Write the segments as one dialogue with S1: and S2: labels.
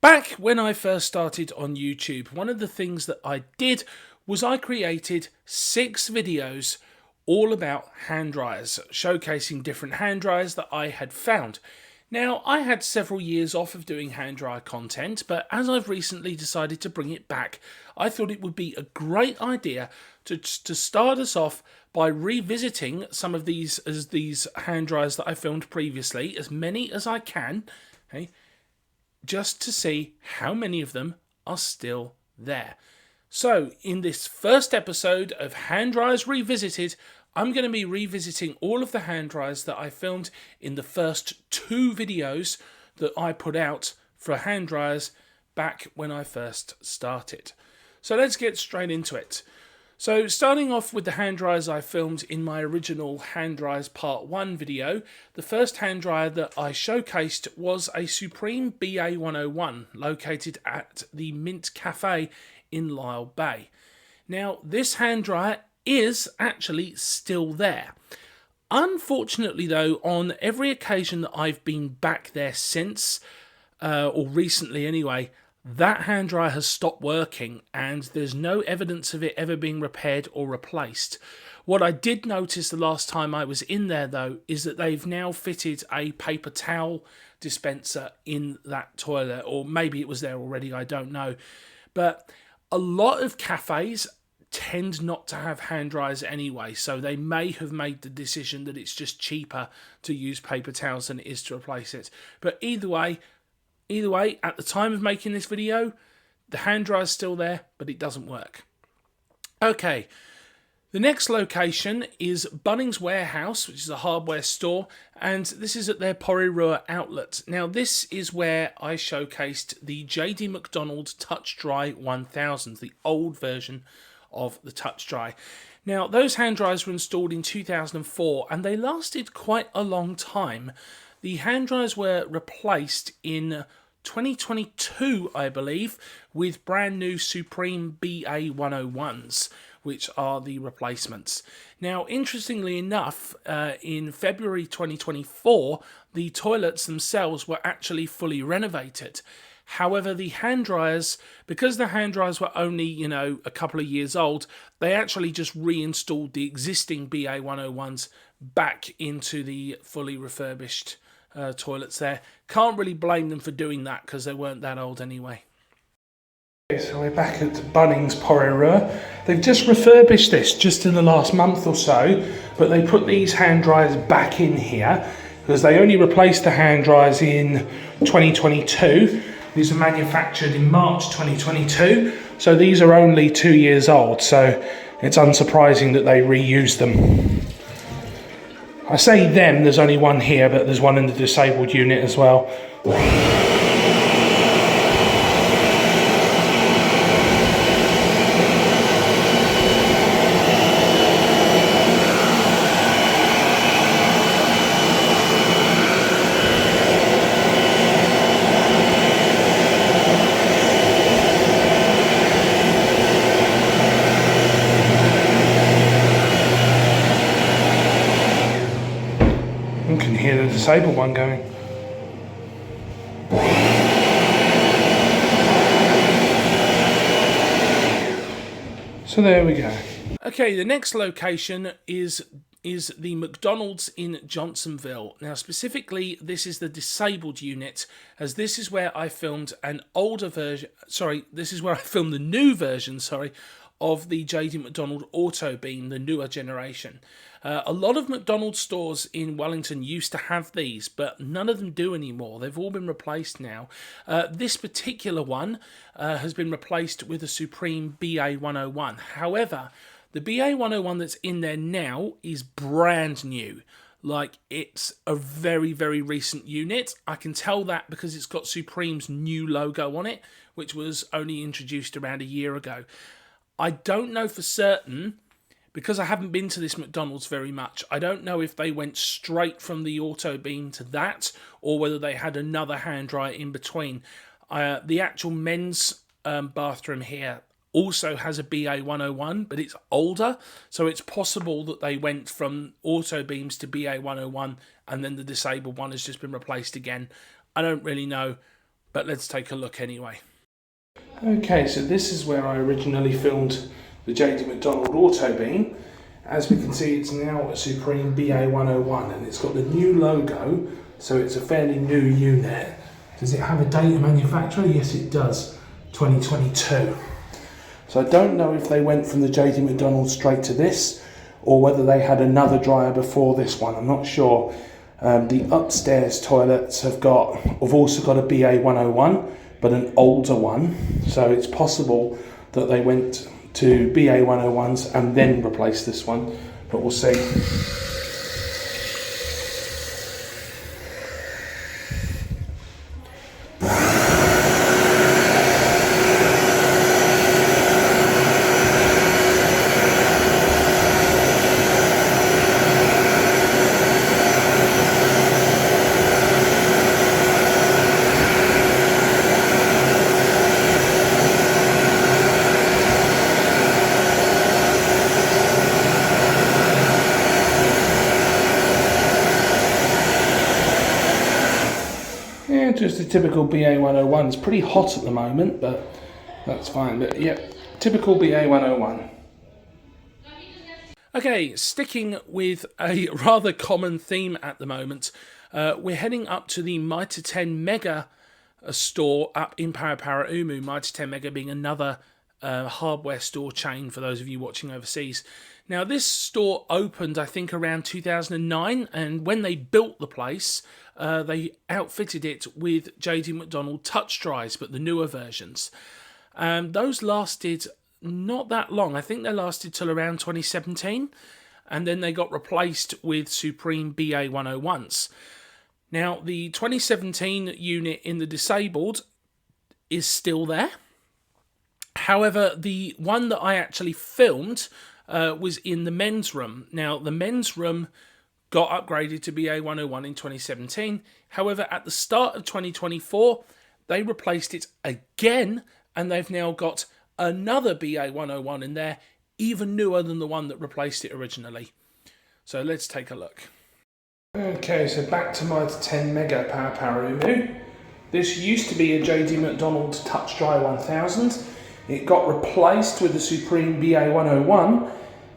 S1: Back when I first started on YouTube, one of the things that I did was I created 6 videos all about hand dryers, showcasing different hand dryers that I had found. Now, I had several years off of doing hand dryer content, but as I've recently decided to bring it back, I thought it would be a great idea to start us off by revisiting some of these hand dryers that I filmed previously, as many as I can, okay, just to see how many of them are still there. So, in this first episode of Hand Dryers Revisited, I'm going to be revisiting all of the hand dryers that I filmed in the first 2 videos that I put out for hand dryers back when I first started. So let's get straight into it. So starting off with the hand dryers I filmed in my original Hand Dryers Part 1 video, the first hand dryer that I showcased was a Supreme BA101 located at the Mint Cafe in Lyle Bay. Now this hand dryer is actually still there. Unfortunately though, on every occasion that I've been back there since, or recently anyway, that hand dryer has stopped working and there's no evidence of it ever being repaired or replaced. What I did notice the last time I was in there though is that they've now fitted a paper towel dispenser in that toilet, or maybe it was there already, I don't know. But a lot of cafes tend not to have hand dryers anyway, so they may have made the decision that it's just cheaper to use paper towels than it is to replace it. But either way, at the time of making this video, the hand dryer is still there, but it doesn't work. Okay, the next location is Bunnings Warehouse, which is a hardware store, and this is at their Poru outlet. Now, this is where I showcased the JD McDonald Touch Dry 1000, the old version of the Touch Dry. Now, those hand dryers were installed in 2004, and they lasted quite a long time. The hand dryers were replaced in 2022, I believe, with brand new Supreme BA101s, which are the replacements. Now, interestingly enough, in February 2024, the toilets themselves were actually fully renovated. However, the hand dryers, because the hand dryers were only, a couple of years old, they actually just reinstalled the existing BA101s back into the fully refurbished toilets there. Can't really blame them for doing that because they weren't that old anyway. Okay, so we're back at Bunnings Poru. They've just refurbished this just in the last month or so, but they put these hand dryers back in here because they only replaced the hand dryers in 2022. These are manufactured in March 2022, so these are only 2 years old, so it's unsurprising that they reused them. I say them, there's only one here, but there's one in the disabled unit as well. Hear the disabled one going. So there we go. Okay, the next location is the McDonald's in Johnsonville. Now, specifically, this is the disabled unit, as this is where I filmed an older version. This is where I filmed the new version. Of the JD McDonald Auto Beam, the newer generation. A lot of McDonald's stores in Wellington used to have these, but none of them do anymore. They've all been replaced now. This particular one has been replaced with a Supreme BA101. However, the BA101 that's in there now is brand new. Like, it's a very, very recent unit. I can tell that because it's got Supreme's new logo on it, which was only introduced around a year ago. I don't know for certain, because I haven't been to this McDonald's very much, I don't know if they went straight from the Auto Beam to that, or whether they had another hand dryer in between. The actual men's bathroom here also has a BA101, but it's older, so it's possible that they went from Auto Beams to BA101, and then the disabled one has just been replaced again. I don't really know. but let's take a look anyway. Okay, so this is where I originally filmed the JD McDonald Auto Beam. As we can see, it's now a Supreme BA101 and it's got the new logo, so it's a fairly new unit. Does it have a date of manufacture? Yes, it does, 2022. So I don't know if they went from the JD McDonald straight to this, or whether they had another dryer before this one, I'm not sure. The upstairs toilets have also got a BA101, but an older one, so it's possible that they went to BA101s and then replaced this one, but we'll see. Yeah, just a typical BA101. It's pretty hot at the moment, but that's fine. But yeah, typical BA101. Okay, sticking with a rather common theme at the moment, we're heading up to the Mitre 10 Mega store up in Poru. Mitre 10 Mega being another hardware store chain for those of you watching overseas. Now, this store opened, I think, around 2009, and when they built the place, they outfitted it with JD McDonald touch dries, but the newer versions. Those lasted not that long. I think they lasted till around 2017, and then they got replaced with Supreme BA101s. Now, the 2017 unit in the disabled is still there. However, the one that I actually filmed was in the men's room. Now, the men's room got upgraded to BA101 in 2017. However, at the start of 2024, they replaced it again, and they've now got another BA101 in there, even newer than the one that replaced it originally. So let's take a look. Okay, so back to my 10 Mega Poru. This used to be a JD McDonald Touch Dry 1000. It got replaced with the Supreme BA101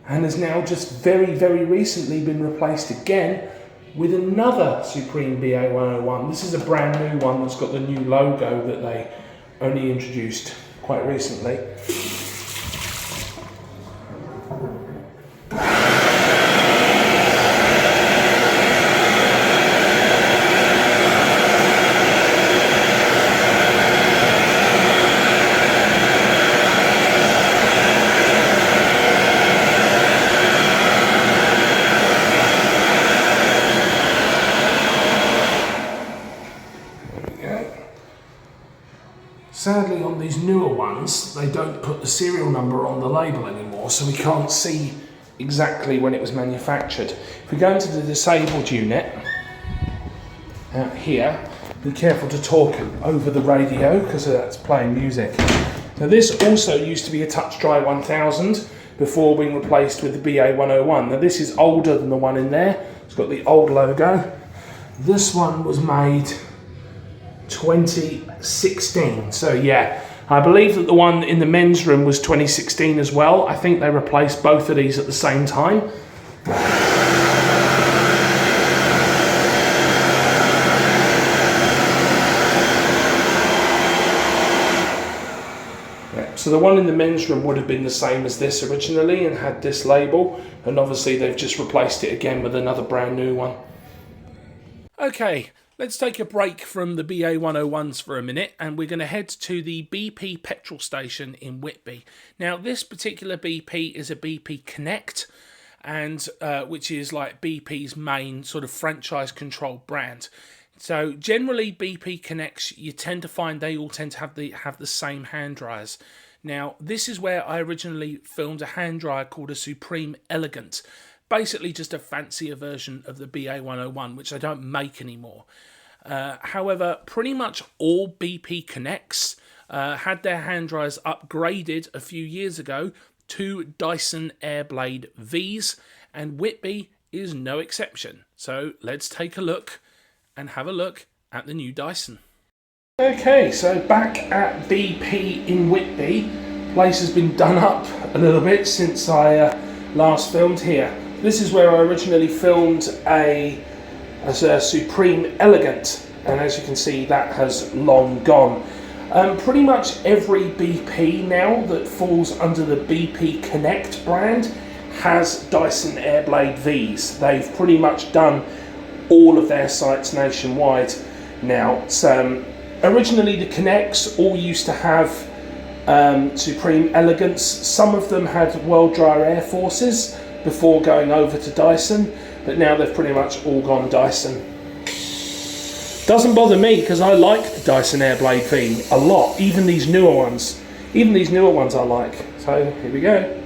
S1: and has now just very, very recently been replaced again with another Supreme BA101. This is a brand new one that's got the new logo that they only introduced quite recently. Sadly, on these newer ones, they don't put the serial number on the label anymore, so we can't see exactly when it was manufactured. If we go into the disabled unit, out here, be careful to talk over the radio, because that's playing music. Now, this also used to be a Touch Dry 1000 before being replaced with the BA101. Now, this is older than the one in there. It's got the old logo. This one was made 2016, so yeah, I believe that the one in the men's room was 2016 as well. I think they replaced both of these at the same time. Yeah, so the one in the men's room would have been the same as this originally and had this label, and obviously they've just replaced it again with another brand new one. Okay, let's take a break from the BA101s for a minute, and we're going to head to the BP petrol station in Whitby. Now, this particular BP is a BP Connect, and which is like BP's main sort of franchise-controlled brand. So generally, BP Connects, you tend to find they all tend to have the same hand dryers. Now, this is where I originally filmed a hand dryer called a Supreme Elegant. Basically just a fancier version of the BA101, which I don't make anymore. However, pretty much all BP Connects had their hand dryers upgraded a few years ago to Dyson Airblade Vs, and Whitby is no exception. So let's take a look and have a look at the new Dyson. Okay, so back at BP in Whitby. Place has been done up a little bit since I last filmed here. This is where I originally filmed as a Supreme Elegant, and as you can see that has long gone. Pretty much every BP now that falls under the BP Connect brand has Dyson Airblade Vs. They've pretty much done all of their sites nationwide now. So, originally the Connects all used to have Supreme Elegance. Some of them had World Dryer Air Forces before going over to Dyson, but now they've pretty much all gone Dyson. Doesn't bother me because I like the Dyson Airblade V a lot, even these newer ones. Even these newer ones I like. So here we go.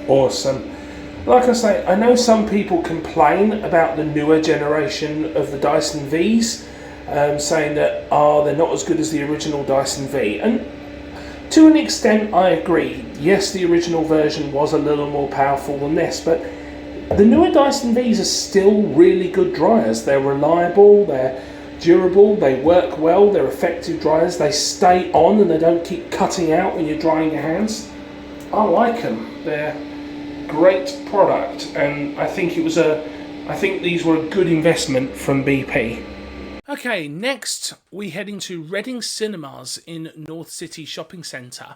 S1: Awesome. Like I say, I know some people complain about the newer generation of the Dyson Vs, saying that they're not as good as the original Dyson V, and to an extent I agree. Yes, the original version was a little more powerful than this, but the newer Dyson Vs are still really good dryers. They're reliable, they're durable, they work well, they're effective dryers, they stay on and they don't keep cutting out when you're drying your hands. I like them. They're great product, and I think these were a good investment from BP. Okay, next we head into Reading Cinemas in North City Shopping Centre.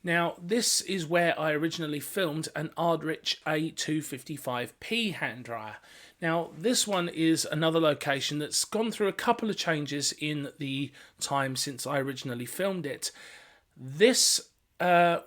S1: Now, this is where I originally filmed an Ardrich A255P hand dryer. Now, this one is another location that's gone through a couple of changes in the time since I originally filmed it. This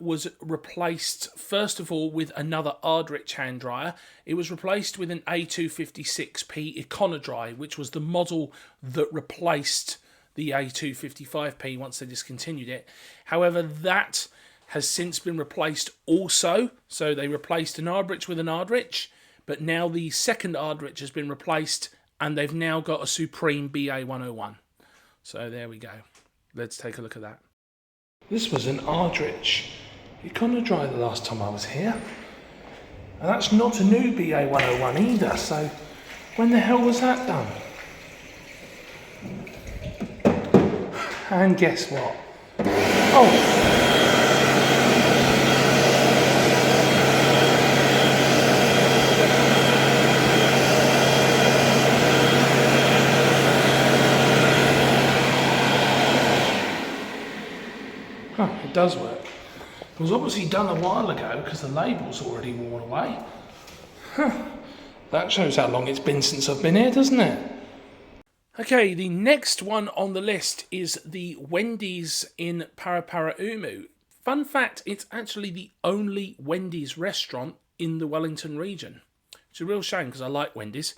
S1: was replaced, first of all, with another Ardrich hand dryer. It was replaced with an A256P EconoDry, which was the model that replaced the A255P once they discontinued it. However, that has since been replaced also. So they replaced an Ardrich with an Ardrich, but now the second Ardrich has been replaced and they've now got a Supreme BA101. So there we go. Let's take a look at that. This was an Ardrich EconoDry the last time I was here. And that's not a new BA101 either, so when the hell was that done? And guess what? Oh! Huh, it does work. It was obviously done a while ago because the label's already worn away. Huh, that shows how long it's been since I've been here, doesn't it? Okay, the next one on the list is the Wendys in Poru. Fun fact, it's actually the only Wendys restaurant in the Wellington region. It's a real shame because I like Wendys.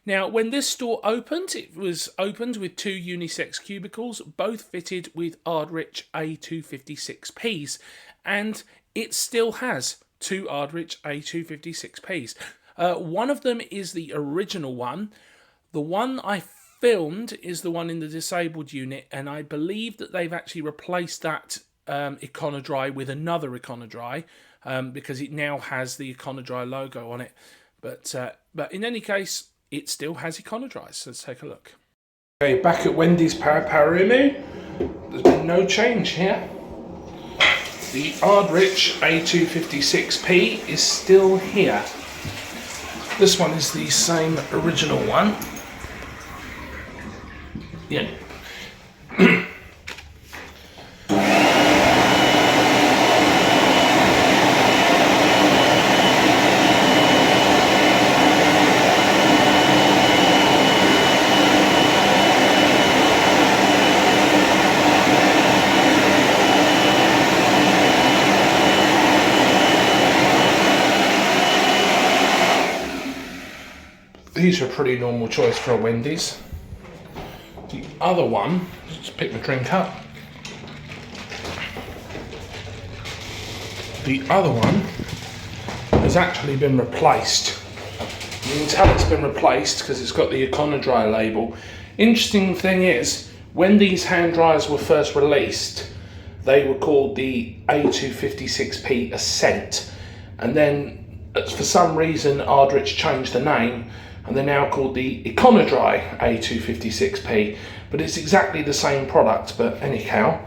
S1: Now, when this store opened, it was opened with two unisex cubicles, both fitted with Ardrich A256Ps, and it still has two Ardrich A256Ps. One of them is the original one. The one I filmed is the one in the disabled unit, and I believe that they've actually replaced that EconoDry with another EconoDry because it now has the EconoDry logo on it. But in any case, it still has EconoDries, so let's take a look. Okay, back at Wendys Poru. There's been no change here. The Ardrich A256P is still here. This one is the same original one. Yeah. These are a pretty normal choice for a Wendys. The other one, just pick my drink up. The other one has actually been replaced. You can tell it's been replaced because it's got the EconoDry label. Interesting thing is, when these hand dryers were first released, they were called the A256P Ascent, and then for some reason Ardrich changed the name and they're now called the EconoDry A256P, but it's exactly the same product. But anyhow,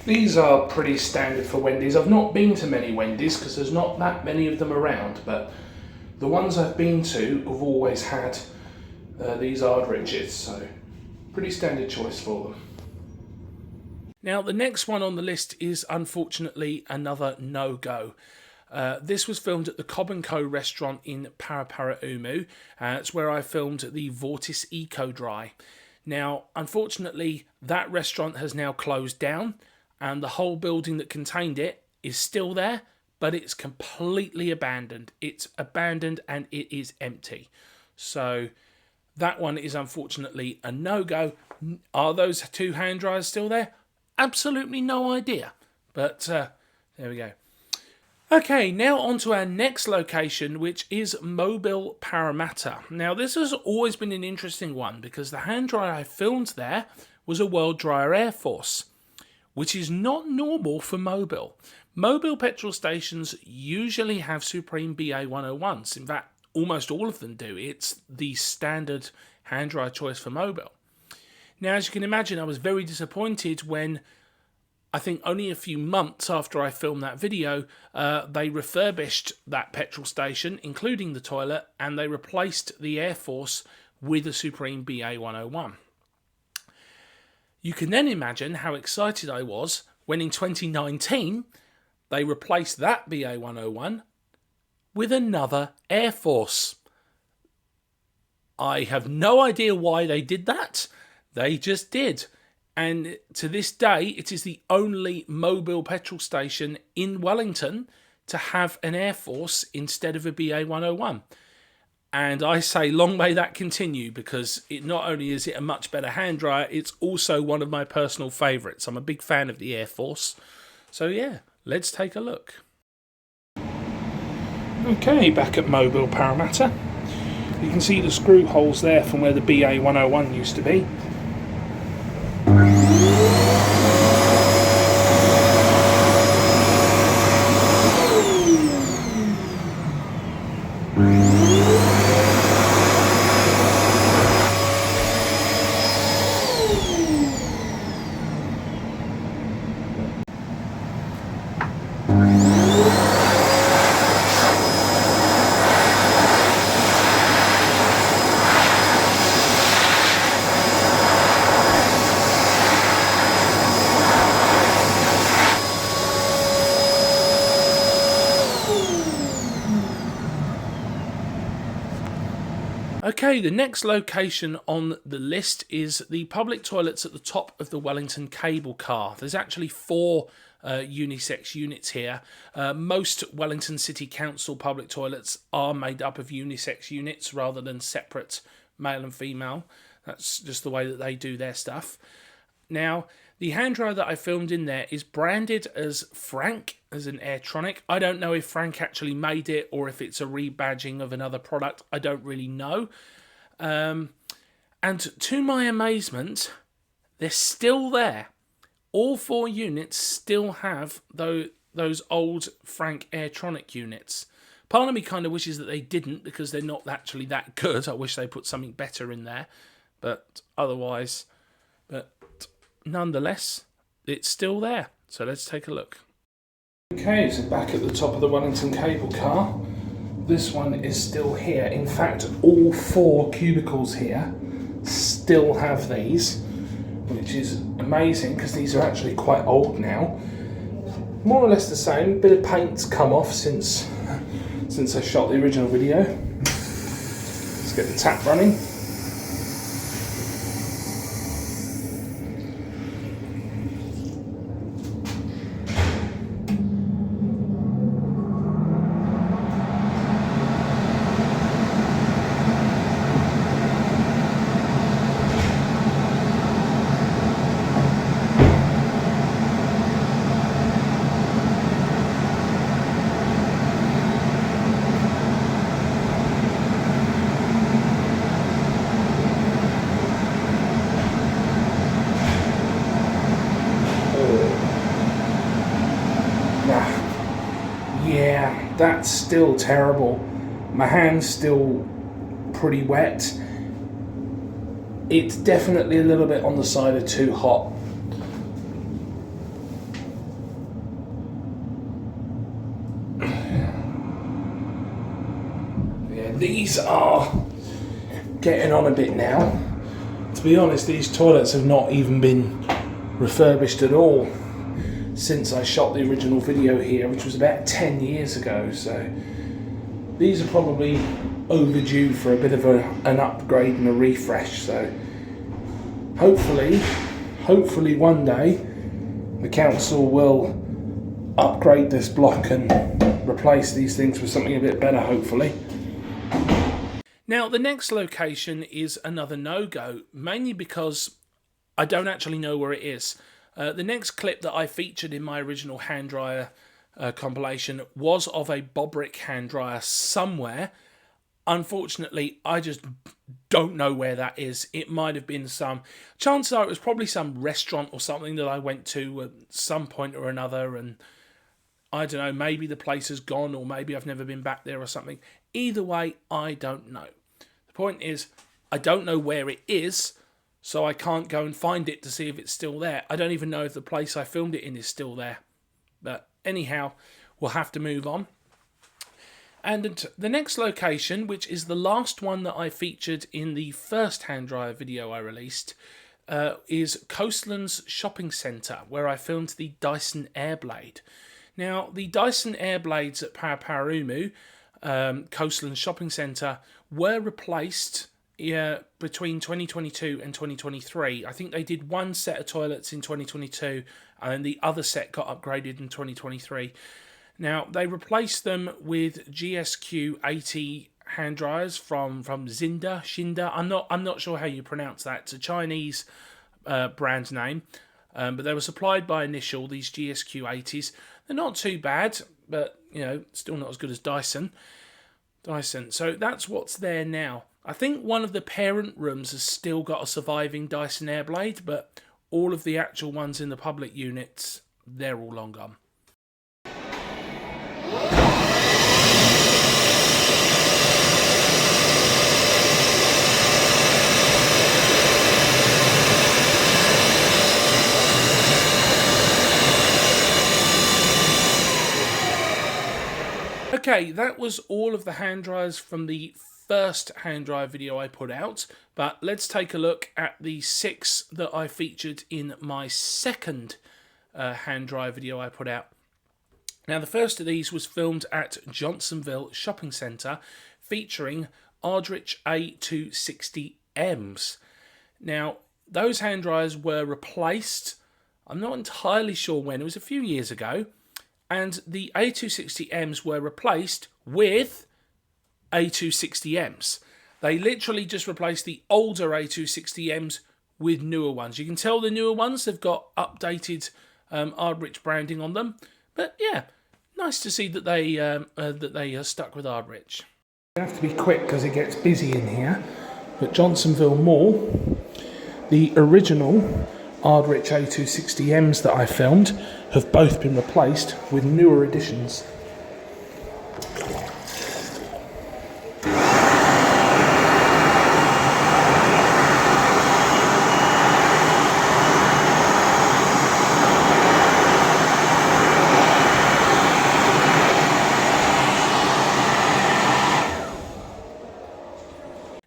S1: these are pretty standard for Wendys. I've not been to many Wendys because there's not that many of them around, but the ones I've been to have always had these Ardriches, so pretty standard choice for them. Now the next one on the list is unfortunately another no-go. This was filmed at the Cobon Co restaurant in Paraparaumu. It's where I filmed the Vortis Eco Dry. Now unfortunately that restaurant has now closed down, and the whole building that contained it is still there, but it's completely abandoned. It's abandoned and it is empty. So that one is unfortunately a no-go. Are those two hand dryers still there? Absolutely no idea. But there we go. Okay, now on to our next location, which is Mobile Parramatta. Now this has always been an interesting one because the hand dryer I filmed there was a World Dryer Air Force, which is not normal for Mobile. Mobile petrol stations usually have Supreme BA101s. In fact, almost all of them do. It's the standard hand dryer choice for Mobile. Now, as you can imagine, I was very disappointed when, I think only a few months after I filmed that video, they refurbished that petrol station, including the toilet, and they replaced the Air Force with a Supreme BA101. You can then imagine how excited I was when in 2019 they replaced that BA101 with another Air Force. I have no idea why they did that. They just did. And to this day, it is the only Mobile petrol station in Wellington to have an Air Force instead of a BA101. And I say long may that continue, because it not only is it a much better hand dryer, it's also one of my personal favourites. I'm a big fan of the Air Force. So yeah, let's take a look. Okay, back at Mobile Parramatta. You can see the screw holes there from where the BA101 used to be. Okay, the next location on the list is the public toilets at the top of the Wellington cable car. There's actually 4 unisex units here. Most Wellington City Council public toilets are made up of unisex units rather than separate male and female. That's just the way that they do their stuff. Now, the hand dryer that I filmed in there is branded as Frank, as an Airtronic. I don't know if Frank actually made it or if it's a rebadging of another product. I don't really know. And to my amazement, they're still there. All 4 units still have those old Frank Airtronic units. Part of me kind of wishes that they didn't, because they're not actually that good. I wish they put something better in there. But otherwise... But nonetheless, it's still there. So let's take a look. Okay, so back at the top of the Wellington cable car. This one is still here. In fact, all 4 cubicles here still have these, which is amazing because these are actually quite old now. More or less the same. A bit of paint's come off since I shot the original video. Let's get the tap running. That's still terrible. My hand's still pretty wet. It's definitely a little bit on the side of too hot. Yeah, these are getting on a bit now. To be honest, these toilets have not even been refurbished at all since I shot the original video here, which was about 10 years ago. So these are probably overdue for a bit of an upgrade and a refresh. So hopefully one day the council will upgrade this block and replace these things with something a bit better, hopefully. Now, the next location is another no-go, mainly because I don't actually know where it is. The next clip that I featured in my original hand dryer compilation was of a Bobrick hand dryer somewhere. Unfortunately, I just don't know where that is. It might have been chances are it was probably some restaurant or something that I went to at some point or another, and I don't know, maybe the place is gone, or maybe I've never been back there or something. Either way, I don't know. The point is, I don't know where it is, so I can't go and find it to see if it's still there. I don't even know if the place I filmed it in is still there. But anyhow, we'll have to move on. And the next location, which is the last one that I featured in the first hand dryer video I released, is Coastlands Shopping Centre, where I filmed the Dyson Airblade. Now, the Dyson Airblades at Poru Union, Coastlands Shopping Centre, were replaced between 2022 and 2023. I think they did one set of toilets in 2022, and the other set got upgraded in 2023. Now, they replaced them with GSQ 80 hand dryers from Shinda. I'm not sure how you pronounce that. It's a Chinese brand name, but they were supplied by Initial, these GSQ 80s. They're not too bad, but still not as good as Dyson. So that's what's there now. I think one of the parent rooms has still got a surviving Dyson Airblade, but all of the actual ones in the public units, they're all long gone. Okay, that was all of the hand dryers from the first hand dryer video I put out, but let's take a look at the 6 that I featured in my second hand dryer video I put out. Now, the first of these was filmed at Johnsonville Shopping Centre, featuring Ardrich A260Ms. Now, those hand dryers were replaced, I'm not entirely sure when, it was a few years ago, and the A260Ms were replaced with A260Ms. They literally just replaced the older A260Ms with newer ones. You can tell the newer ones have got updated Ardrich branding on them, but yeah, nice to see that they stuck with Ardrich. I have to be quick because it gets busy in here. At Johnsonville Mall, the original Ardrich A260Ms that I filmed have both been replaced with newer editions.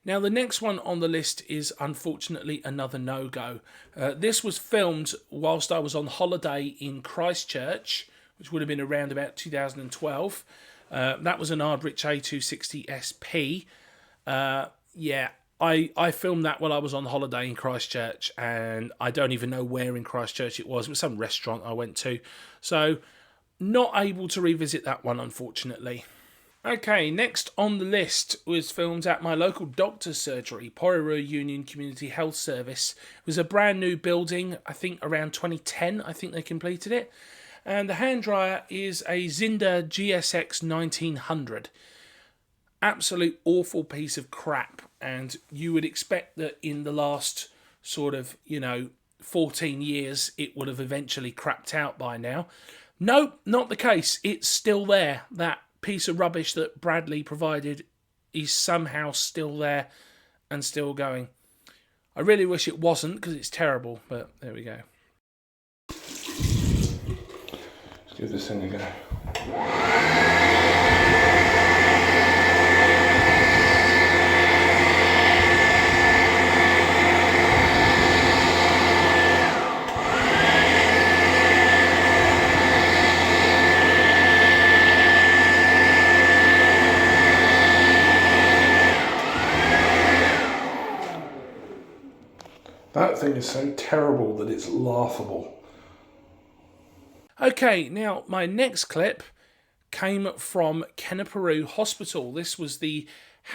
S1: Now, the next one on the list is unfortunately another no-go. This was filmed whilst I was on holiday in Christchurch, which would have been around about 2012. That was an Ardrich A260 SP. Yeah, I filmed that while I was on holiday in Christchurch, and I don't even know where in Christchurch it was. It was some restaurant I went to. So, not able to revisit that one, unfortunately. Okay, next on the list was filmed at my local doctor's surgery, Poru Union Community Health Service. It was a brand new building, I think around 2010, I think they completed it. And the hand dryer is a Zinda GSX 1900. Absolute awful piece of crap, and you would expect that in the last sort of, 14 years it would have eventually crapped out by now. Nope, not the case. It's still there. That piece of rubbish that Bradley provided is somehow still there and still going. I really wish it wasn't, because it's terrible, but there we go. Let's give this thing a go. That thing is so terrible that it's laughable. Okay, now my next clip came from Poru Hospital. This was the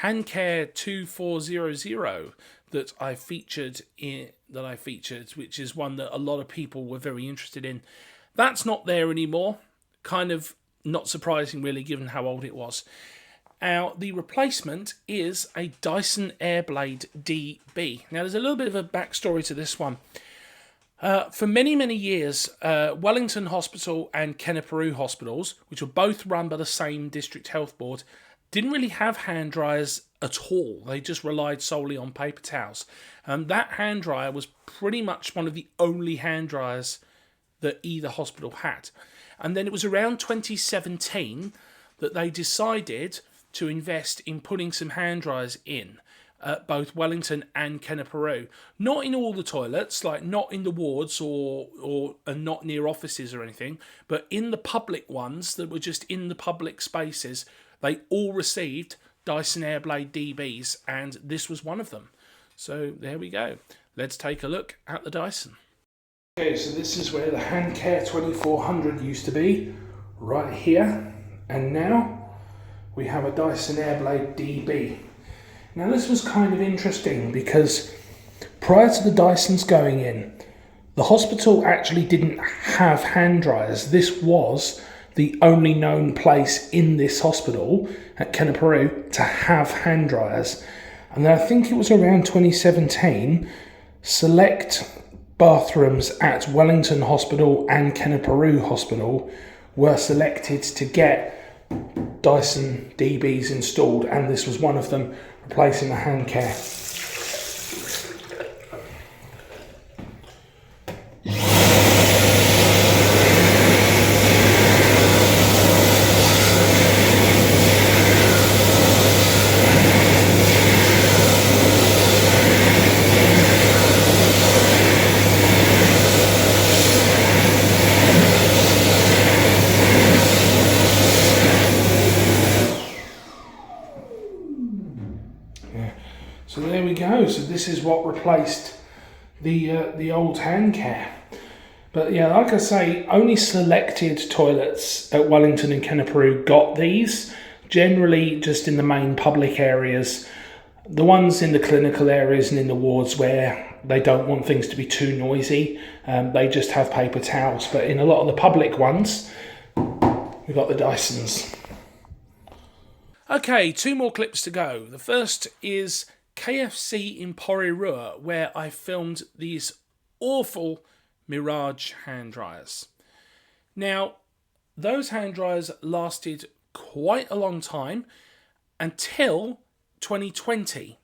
S1: Handcare 2400 that I featured, which is one that a lot of people were very interested in. That's not there anymore. Kind of not surprising, really, given how old it was. Now, the replacement is a Dyson Airblade DB. Now, there's a little bit of a backstory to this one. For many, many years, Wellington Hospital and Poru Hospitals, which were both run by the same district health board, didn't really have hand dryers at all. They just relied solely on paper towels. And that hand dryer was pretty much one of the only hand dryers that either hospital had. And then it was around 2017 that they decided to invest in putting some hand dryers in both Wellington and Poru. Not in all the toilets, like not in the wards or not near offices or anything, but in the public ones that were just in the public spaces. They all received Dyson Airblade DBs, and this was one of them. So there we go. Let's take a look at the Dyson. Okay, so this is where the Handcare 2400 used to be, right here, and now we have a Dyson Airblade DB. Now this was kind of interesting because prior to the Dysons going in, the hospital actually didn't have hand dryers. This was the only known place in this hospital at Poru to have hand dryers. And then I think it was around 2017, select bathrooms at Wellington Hospital and Poru Hospital were selected to get Dyson DBs installed, and this was one of them, replacing the Handcare. So there we go. So this is what replaced the old Handcare. But yeah, like I say, only selected toilets at Wellington and Poru got these. Generally, just in the main public areas. The ones in the clinical areas and in the wards where they don't want things to be too noisy, they just have paper towels. But in a lot of the public ones, we've got the Dysons. Okay, 2 more clips to go. The first is KFC in Poru, where I filmed these awful Mirage hand dryers. Now, those hand dryers lasted quite a long time until 2020,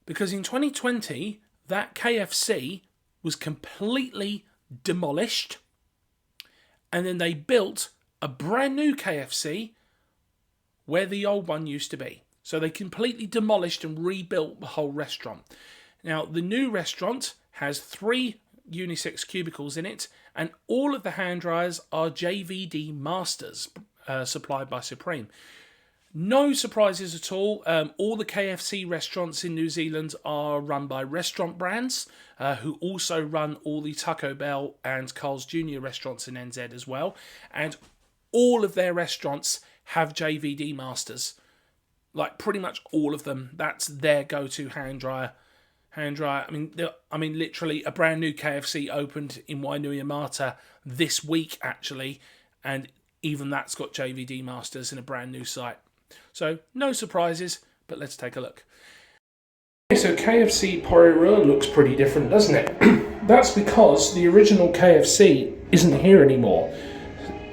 S1: because in 2020 that KFC was completely demolished, and then they built a brand new KFC where the old one used to be. So they completely demolished and rebuilt the whole restaurant. Now, the new restaurant has 3 unisex cubicles in it, and all of the hand dryers are JVD Masters, supplied by Supreme. No surprises at all. All the KFC restaurants in New Zealand are run by Restaurant Brands, who also run all the Taco Bell and Carl's Jr. restaurants in NZ as well. And all of their restaurants have JVD Masters. Like pretty much all of them. That's their go-to hand dryer. I mean, literally a brand new KFC opened in Wainuiomata this week, actually, and even that's got JVD Masters in a brand new site. So no surprises, but let's take a look. Okay, so KFC Poru looks pretty different, doesn't it? That's because the original KFC isn't here anymore.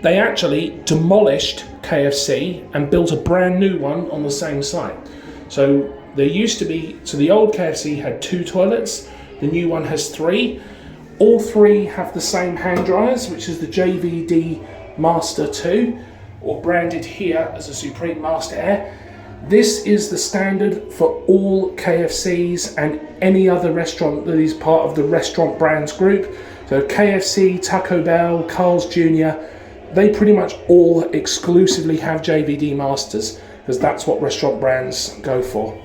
S1: They actually demolished KFC and built a brand new one on the same site. So there used to be, so the old KFC had 2 toilets, the new one has 3. All 3 have the same hand dryers, which is the JVD Master 2, or branded here as a Supreme Master Air. This is the standard for all KFCs and any other restaurant that is part of the restaurant brands group. So KFC, Taco Bell, Carl's Jr., they pretty much all exclusively have JVD Masters, because that's what restaurant brands go for.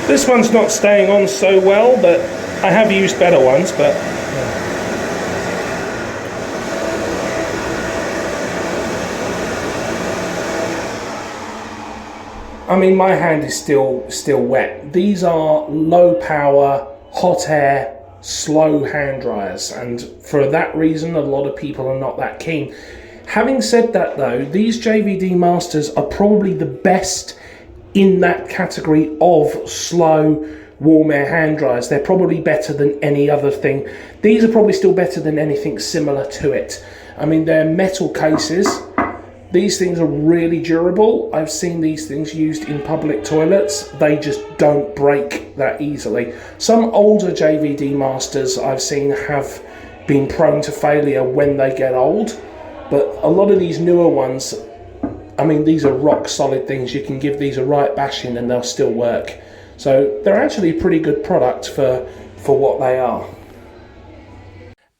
S1: This one's not staying on so well, but I have used better ones, but I mean, my hand is still wet. These are low power, hot air, slow hand dryers, and for that reason a lot of people are not that keen. Having said that though, these JVD Masters are probably the best in that category of slow warm air hand dryers. They're probably better than any other thing. These are probably still better than anything similar to it. I mean, they're metal cases. These things are really durable. I've seen these things used in public toilets. They just don't break that easily. Some older JVD Masters I've seen have been prone to failure when they get old, but a lot of these newer ones, I mean, these are rock solid things. You can give these a right bashing and they'll still work. So they're actually a pretty good product for what they are.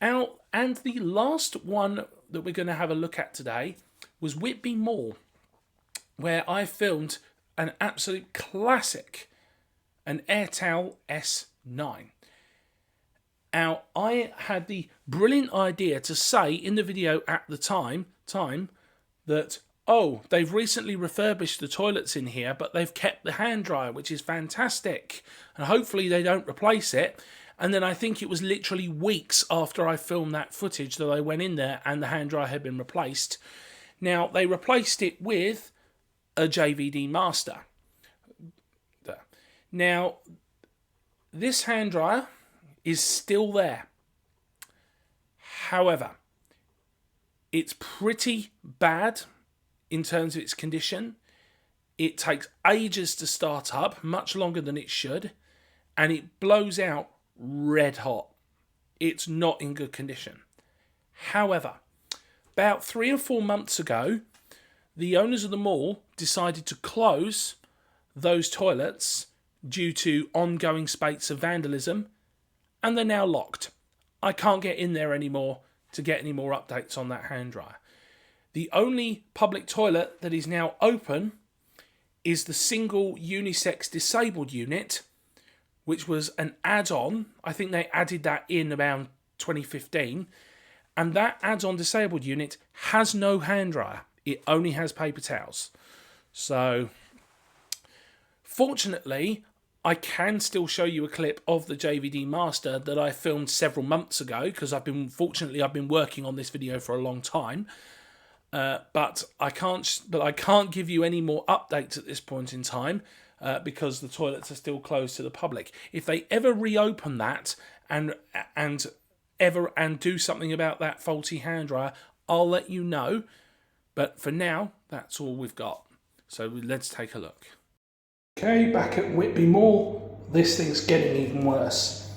S1: And the last one that we're going to have a look at today was Whitby Mall, where I filmed an absolute classic, an Airtowel S9. Now, I had the brilliant idea to say in the video at the time that, oh, they've recently refurbished the toilets in here, but they've kept the hand dryer, which is fantastic. And hopefully they don't replace it. And then I think it was literally weeks after I filmed that footage that I went in there and the hand dryer had been replaced. Now, they replaced it with a JVD Master. Now, this hand dryer is still there. However, it's pretty bad in terms of its condition. It takes ages to start up, much longer than it should, and it blows out red hot. It's not in good condition. However, about 3 or 4 months ago, the owners of the mall decided to close those toilets due to ongoing spates of vandalism, and they're now locked. I can't get in there anymore to get any more updates on that hand dryer. The only public toilet that is now open is the single unisex disabled unit, which was an add-on. I think they added that in around 2015. And that add-on disabled unit has no hand dryer. It only has paper towels. So, fortunately, I can still show you a clip of the JVD Master that I filmed several months ago, because I've been working on this video for a long time. But I can't give you any more updates at this point in time because the toilets are still closed to the public. If they ever reopen that and do something about that faulty hand dryer, I'll let you know. But for now, that's all we've got. So let's take a look. Okay, back at Whitby Mall. This thing's getting even worse.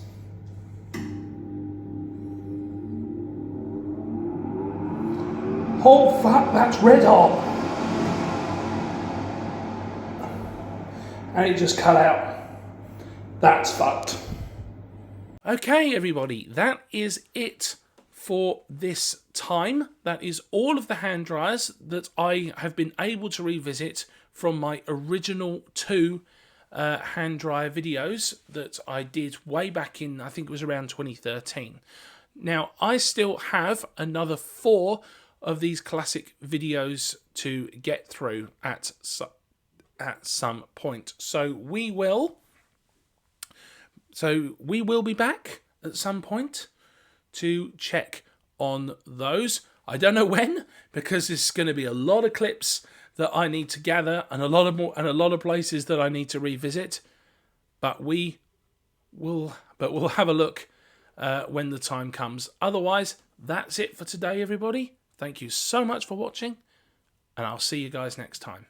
S1: Oh fuck, that's red hot. And it just cut out. That's fucked. Okay, everybody, that is it for this time. That is all of the hand dryers that I have been able to revisit from my original 2 hand dryer videos that I did way back in, I think it was around 2013. Now, I still have another 4 of these classic videos to get through at at some point. So we will be back at some point to check on those. I don't know when, because there's going to be a lot of clips that I need to gather and a lot of places that I need to revisit. But we'll have a look when the time comes. Otherwise, that's it for today, everybody. Thank you so much for watching, and I'll see you guys next time.